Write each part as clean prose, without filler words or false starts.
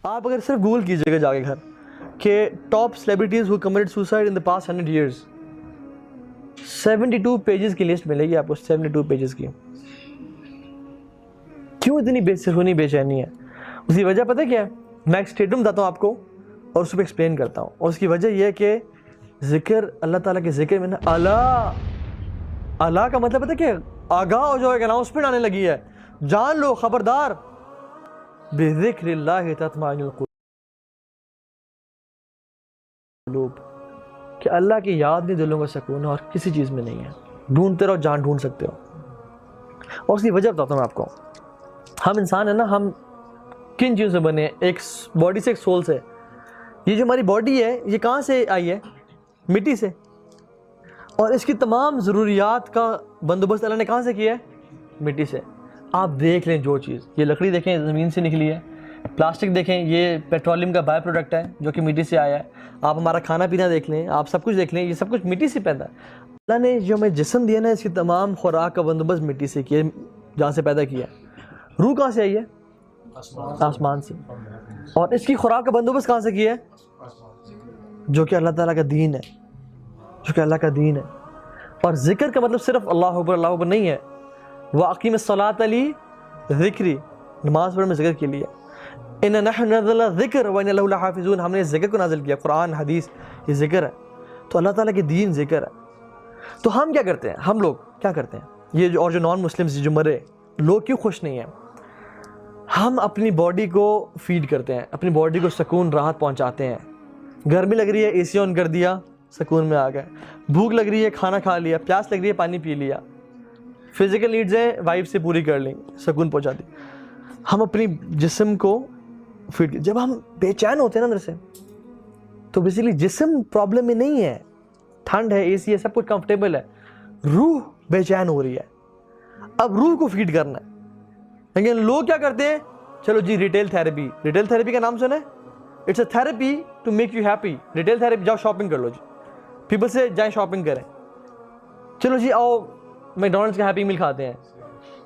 آپ اگر صرف گوگل کیجئے گا جا کے گھر کہ top celebrities who committed suicide in the past 100 years، 72 pages کی لسٹ ملے گی آپ کو، 72 پیجز کی۔ کیوں اتنی بے سکونی بے چینی ہے؟ اس کی وجہ پتہ کیا ہے؟ میں ایک اسٹیٹمنٹ بتاتا ہوں آپ کو اور اس پہ ایکسپلین کرتا ہوں، اور اس کی وجہ یہ ہے کہ ذکر اللہ تعالیٰ کے ذکر میں نا اللہ کا مطلب پتہ کیا ہے؟ آگاہ ہو جاؤ، ایک اناؤنسمنٹ آنے لگی ہے، جان لو، خبردار، بذکر اللہ تطمئن القلوب، کہ اللہ کی یاد نہیں دلوں کا سکون ہے اور کسی چیز میں نہیں ہے۔ ڈھونڈتے رہو جہاں ڈھونڈ سکتے ہو۔ اور اس کی وجہ بتاتا ہوں میں آپ کو۔ ہم انسان ہیں نا، ہم کن چیزوں سے بنے ہیں؟ ایک باڈی سے، ایک سول سے۔ یہ جو ہماری باڈی ہے یہ کہاں سے آئی ہے؟ مٹی سے، اور اس کی تمام ضروریات کا بندوبست اللہ نے کہاں سے کیا ہے؟ مٹی سے۔ آپ دیکھ لیں جو چیز، یہ لکڑی دیکھیں زمین سے نکلی ہے، پلاسٹک دیکھیں یہ پیٹرولیم کا بائی پروڈکٹ ہے جو کہ مٹی سے آیا ہے، آپ ہمارا کھانا پینا دیکھ لیں، آپ سب کچھ دیکھ لیں، یہ سب کچھ مٹی سے پیدا ہے۔ اللہ نے جو ہمیں جسم دیا نا، اس کی تمام خوراک کا بندوبست مٹی سے کیا، جہاں سے پیدا کیا ہے۔ روح کہاں سے آئی ہے؟ آسمان سے۔ اور اس کی خوراک کا بندوبست کہاں سے کیا ہے؟ جو کہ اللہ تعالیٰ کا دین ہے، جو کہ اللہ کا دین ہے۔ اور ذکر کا مطلب صرف اللہ اکبر نہیں ہے۔ وَأَقِمِ الصَّلَاةَ لِذِكْرِي، نماز پڑھنے میں ذکر کے لیے۔ إِنَّ نَحْنُ نَزَّلْنَا الذِّكْرَ وَإِنَّا لَهُ لَحَافِظُونَ، ہم نے ذکر کو نازل کیا، قرآن حدیث یہ ذکر ہے، تو اللہ تعالیٰ کی دین ذکر ہے۔ تو ہم کیا کرتے ہیں؟ ہم لوگ کیا کرتے ہیں؟ یہ جو اور جو نان مسلمز جو مرے لوگ کیوں خوش نہیں ہیں؟ ہم اپنی باڈی کو فیڈ کرتے ہیں، اپنی باڈی کو سکون راحت پہنچاتے ہیں۔ گرمی لگ رہی ہے، اے سی آن کر دیا، سکون میں آ گئے۔ بھوک لگ رہی ہے، کھانا کھا لیا۔ پیاس لگ رہی ہے، پانی پی لیا۔ فزیکل نیڈز ہیں، وائف سے پوری کر لیں، سکون پہنچا دی۔ ہم اپنی جسم کو فیڈ، جب ہم بے چین ہوتے ہیں نا اندر سے، تو بیسیکلی جسم پرابلم میں نہیں ہے، ٹھنڈ ہے، اے سی ہے، سب کچھ کمفرٹیبل ہے، روح بے چین ہو رہی ہے۔ اب روح کو فیڈ کرنا ہے۔ لیکن لوگ کیا کرتے ہیں؟ چلو جی ریٹیل تھیراپی، ریٹیل تھیراپی کا نام سنے؟ It's a therapy to make you happy. Retail therapy, جاؤ شاپنگ کر لو جی، پیپل سے جائیں شاپنگ کریں، چلو جی آؤ میکڈونلڈس کا ہیپی میل کھاتے ہیں۔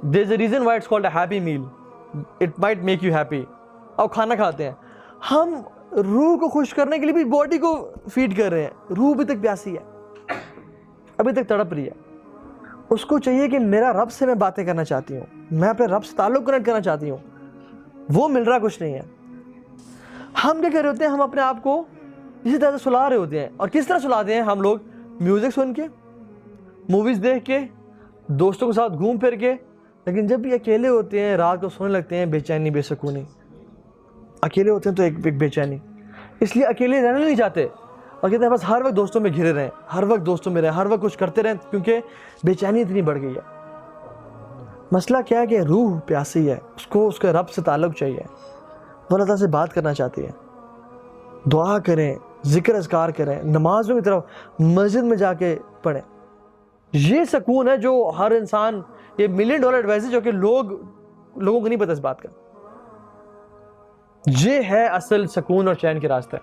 There is a reason why it's called a happy meal, it might make you happy. آؤ کھانا کھاتے ہیں۔ ہم روح کو خوش کرنے کے لیے بھی باڈی کو فیڈ کر رہے ہیں۔ روح ابھی تک پیاسی ہے، ابھی تک تڑپ رہی ہے، اس کو چاہیے کہ میرا رب سے میں باتیں کرنا چاہتی ہوں، میں اپنے رب سے تعلق کنیکٹ کرنا چاہتی ہوں، وہ مل رہا کچھ نہیں ہے۔ ہم کیا کر رہے ہوتے ہیں؟ ہم اپنے آپ کو اسی طرح سے سلا رہے ہوتے ہیں۔ اور کس طرح سلاتے ہیں ہم لوگ؟ میوزک سن کے، موویز دیکھ کے، دوستوں کے ساتھ گھوم پھر کے۔ لیکن جب بھی اکیلے ہوتے ہیں، رات کو سونے لگتے ہیں، بے چینی بے سکونی، اکیلے ہوتے ہیں تو ایک بے چینی، اس لیے اکیلے رہنا نہیں چاہتے، اور کہتے ہیں بس ہر وقت دوستوں میں گھرے رہیں، ہر وقت دوستوں میں رہیں، ہر وقت کچھ کرتے رہیں، کیونکہ بے چینی اتنی بڑھ گئی ہے۔ مسئلہ کیا ہے کہ روح پیاسی ہے، اس کو اس کے رب سے تعلق چاہیے، وہ اللہ تعالیٰ سے بات کرنا چاہتی ہے۔ دعا کریں، ذکر اذکار کریں، نمازوں کی طرف مسجد میں جا کے پڑھیں۔ یہ سکون ہے جو ہر انسان، یہ $1 ملین ایڈوائس ہے جو کہ لوگوں کو نہیں پتہ اس بات کا۔ یہ ہے اصل سکون اور چین کے راستہ۔